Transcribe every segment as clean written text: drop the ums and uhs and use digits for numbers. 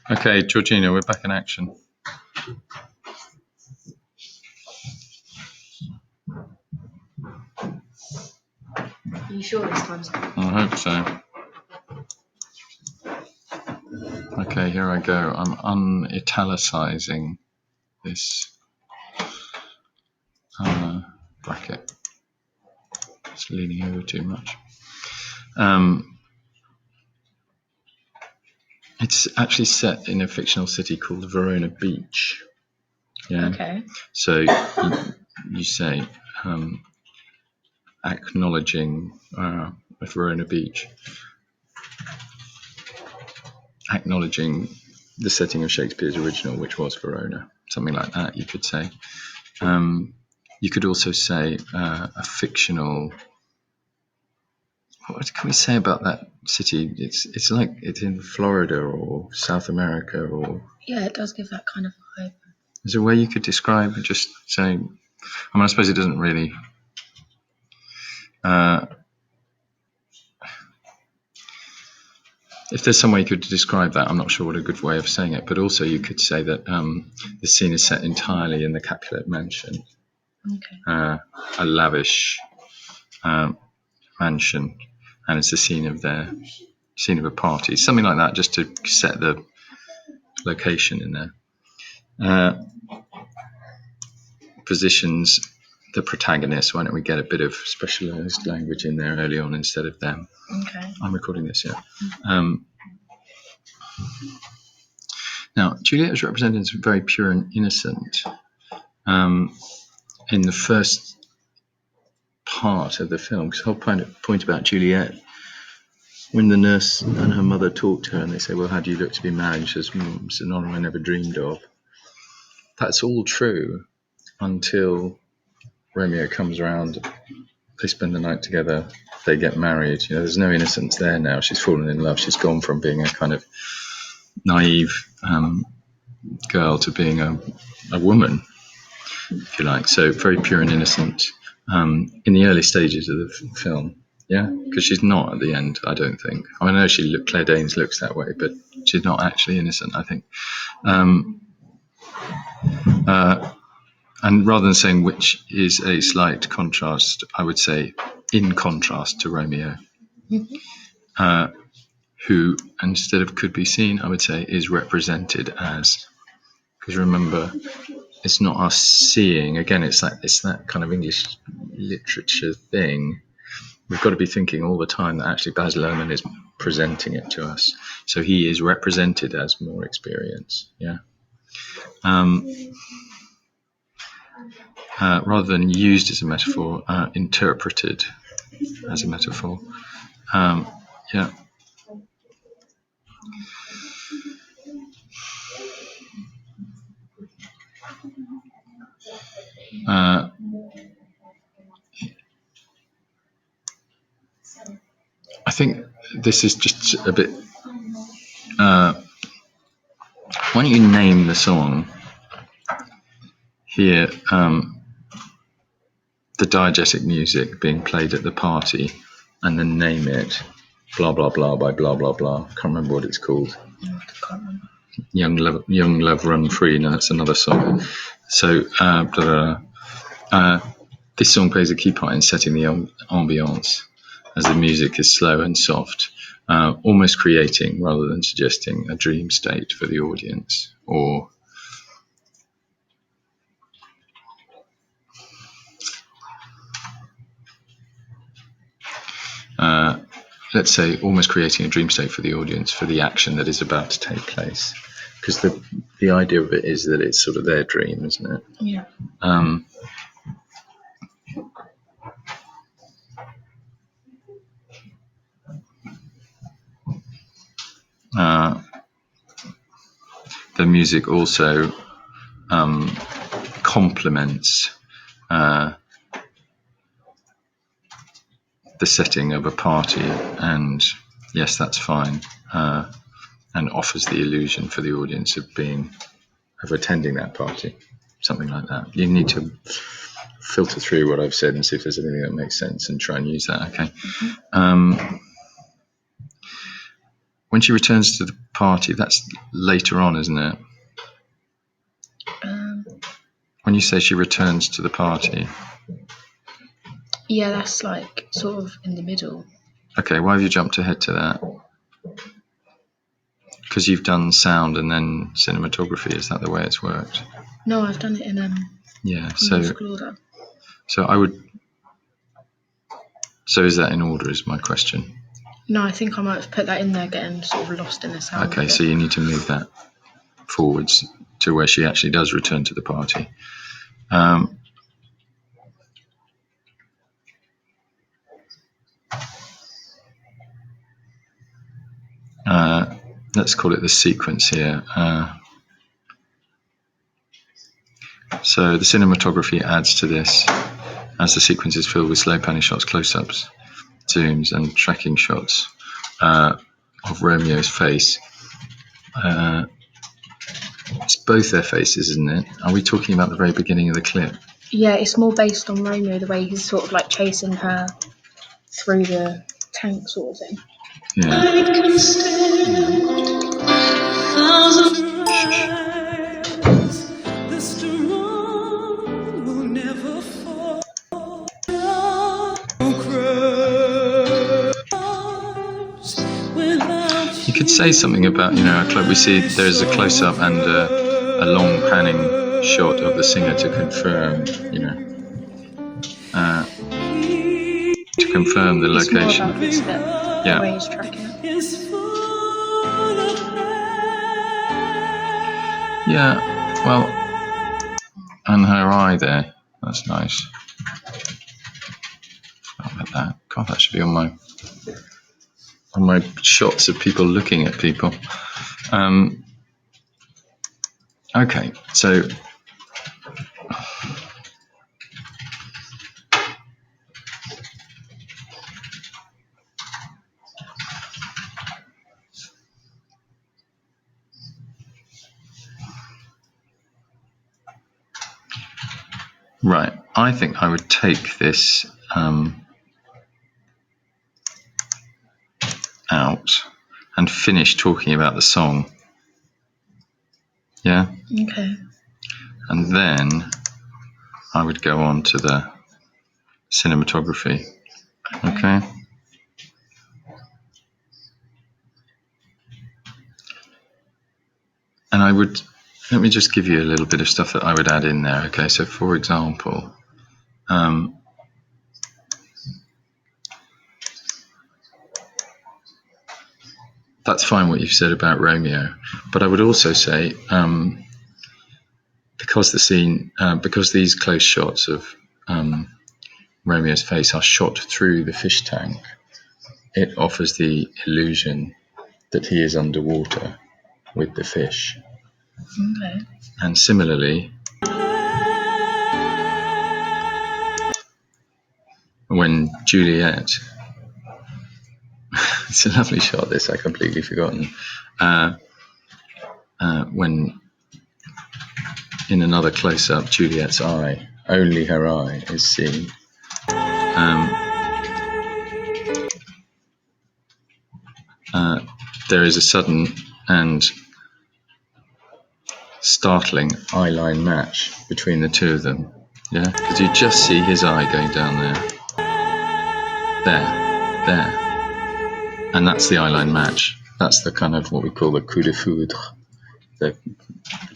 Okay, Georgina, we're back in action. Are you sure this time's up? I hope so. Okay, here I go. I'm unitalicizing this bracket. It's leaning over too much. It's actually set in a fictional city called Verona Beach. Yeah. Okay. So you say acknowledging Verona Beach, acknowledging the setting of Shakespeare's original, which was Verona, something like that. You could say. You could also say a fictional. What can we say about that city? It's like it's in Florida or South America or. Yeah, it does give that kind of vibe. Is there a way you could describe just saying? I mean, I suppose it doesn't really. If there's some way you could describe that, I'm not sure what a good way of saying it. But also, you could say that the scene is set entirely in the Capulet mansion. Okay. A lavish mansion, and it's the scene of a party, something like that, just to set the location in there. Positions the protagonist. Why don't we get a bit of specialized language in there early on instead of them? Okay. I'm recording this, yeah. Now, Juliet is represented as very pure and innocent. In the first part of the film, because the whole point about Juliet, when the nurse and her mother talk to her and they say, well, how do you look to be married? She says, it's an honour I never dreamed of. That's all true until Romeo comes around, they spend the night together, they get married. You know, there's no innocence there now. She's fallen in love. She's gone from being a kind of naive girl to being a woman, if you like. So very pure and innocent in the early stages of the film. Yeah, because she's not at the end, I don't think. I know Claire Danes looks that way, but she's not actually innocent, I think. And rather than saying which is a slight contrast, I would say in contrast to Romeo, who instead of could be seen, I would say is represented as. Because remember, it's not us seeing. Again, it's that kind of English literature thing. We've got to be thinking all the time that actually Baz Luhrmann is presenting it to us. So he is represented as more experience. Yeah. Rather than used as a metaphor, interpreted as a metaphor. Yeah. I think this is just a bit. Why don't you name the song here? The diegetic music being played at the party, and then name it blah blah blah by blah blah blah. Can't remember what it's called. Young Love Run Free. No, that's another song. So this song plays a key part in setting the ambiance, as the music is slow and soft, almost creating rather than suggesting a dream state for the audience, or let's say almost creating a dream state for the audience for the action that is about to take place. Because the idea of it is that it's sort of their dream, isn't it? Yeah. The music also complements the setting of a party, and yes, that's fine, and offers the illusion for the audience of attending that party, something like that. You need to filter through what I've said and see if there's anything that makes sense and try and use that. Okay. when she returns to the party, that's later on, isn't it? When you say she returns to the party. Yeah, that's like sort of in the middle. Okay, why have you jumped ahead to that? Because you've done sound and then cinematography. Is that the way it's worked? No, I've done it in yeah. So order. I would. So is that in order? Is my question. No, I think I might have put that in there, getting sort of lost in the sound. Okay, so you need to move that forwards to where she actually does return to the party. Let's call it the sequence here. So the cinematography adds to this as the sequence is filled with slow panning shots, close-ups, zooms, and tracking shots of Romeo's face. It's both their faces, isn't it? Are we talking about the very beginning of the clip? Yeah, it's more based on Romeo, the way he's sort of like chasing her through the tank sort of thing. Yeah. You could say something about, we see there's a close-up and a long panning shot of the singer to confirm, to confirm the location. It's more about this bit, the way he's tracking it. Yeah, well, and her eye there, that's nice. Forgot about that. God, that should be on my shots of people looking at people. Okay, so right, I think I would take this out and finish talking about the song. Yeah? Okay. And then I would go on to the cinematography. Okay? And let me just give you a little bit of stuff that I would add in there. Okay, so for example, that's fine what you've said about Romeo, but I would also say, because these close shots of Romeo's face are shot through the fish tank, it offers the illusion that he is underwater with the fish. Okay. And similarly, when Juliet, it's a lovely shot, this, I completely forgotten. When in another close-up, Juliet's eye, only her eye is seen. There is a sudden and startling eye-line match between the two of them. Yeah, because you just see his eye going down there, and that's the eye-line match. That's the kind of what we call the coup de foudre,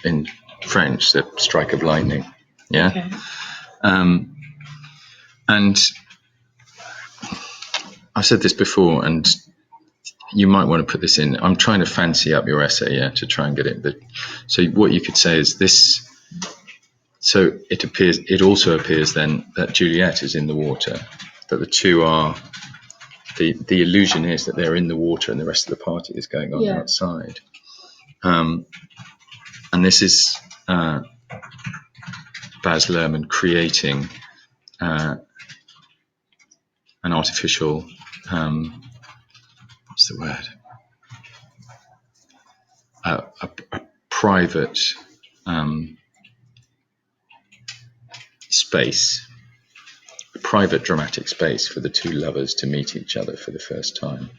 in French, the strike of lightning. Yeah. Okay. And I've said this before, and you might want to put this in. I'm trying to fancy up your essay, to try and get it. But so what you could say is this. So it also appears then that Juliet is in the water, that the two are. The illusion is that they're in the water and the rest of the party is going on outside. And this is Baz Luhrmann creating an artificial, what's the word? A private space, a private dramatic space for the two lovers to meet each other for the first time.